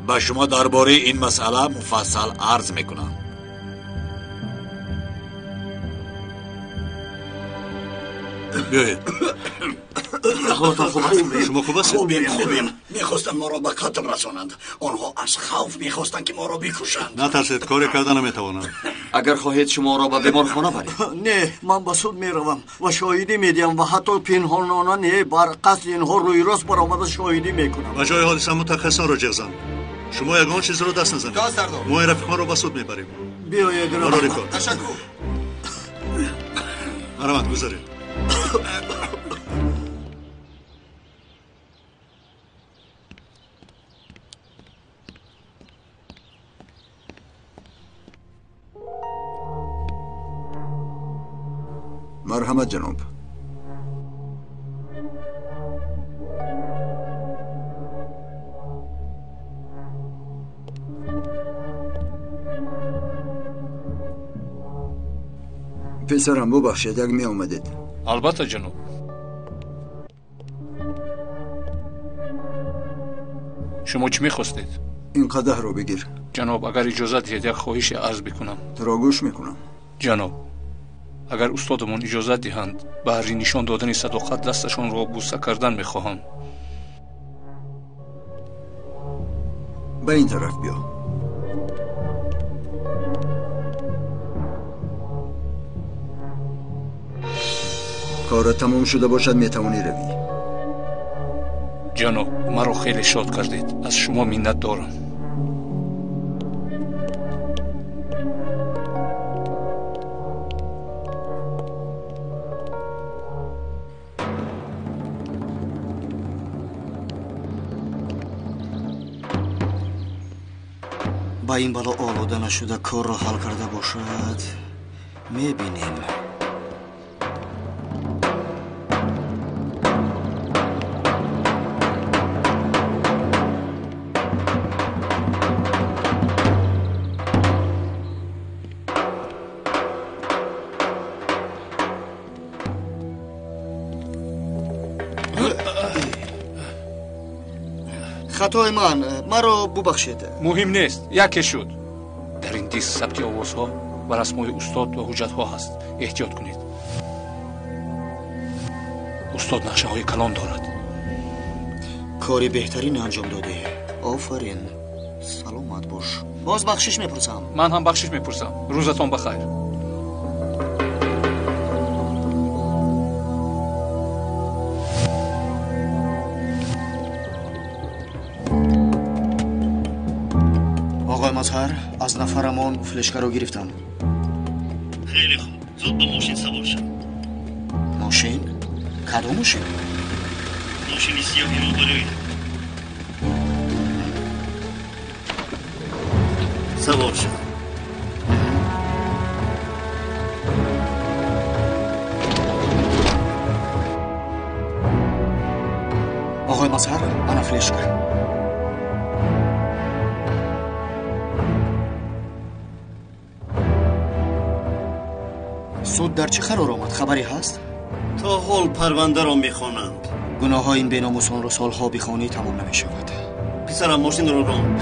به شما درباره این مسئله مفصل عرض میکنم. بیایید. احوالتان خوب است؟ شما خوب است؟ خوبیم. میخواستن ما را به قتل رسانند. آنها از خوف میخواستند که ما را بکشند. نترسید، کاری کردن نمیتوانند. اگر خواهید شما را به بیمارخانه بریم. نه، من به سود میروم و شاهدی میدیم و حتی پنهانانه نه بر قتل اینها روی راست برآمده شاهدی میکنم. و جای حادثه متخصصان را جغزن. شما یگان چیز را دست نزنید. ما رفیقان را به سود میبریم. بیایید روان. تشکر. مرحمت گذارید. مرحمت جناب. پسرم ببخشید اگه می آمدید. البته جناب. شما چی میخواستید؟ این قدح رو بگیر. جناب اگر اجازه دهید یک خواهش عرض بکنم. تو را گوش میکنم. جناب اگر استادمون اجازه دهند برای نشان دادن صداقت دستشان را بوسه کردن میخواهم. به این طرف بیا. کار تمام شده باشد میتوانی روی. جناب مرا خیلی شاد کردید. از شما منت دارم. با این بالا آلوده نشده کار را حل کرده باشد میبینیم. خطای من مرا ببخشید. مهم نیست. یکی شد. در این دیس ثبت آوازها و رسمهای استاد و حجتها هست. احتیاط کنید. استاد نقشه های کلان دارد. کاری بهترین انجام داده. آفرین. سلامت باش. باز بخشش میپرسم. من هم بخشش میپرسم. روزتان بخیر. آقای مظهر از نفرمان فلشکه رو گرفتم. خیلی خوب. زود به ماشین سوار شد. ماشین؟ کدوم ماشین؟ ماشین سیاهی رو بروید. سوار شد. آقای مظهر انا فلشکه. سود در چه قرار آمد؟ خبری هست؟ تا حال پرونده را میخوانند. گناه های این بیناموسان را سالها بخوانی تمام نمی شود. پسرم ماشین رو ران.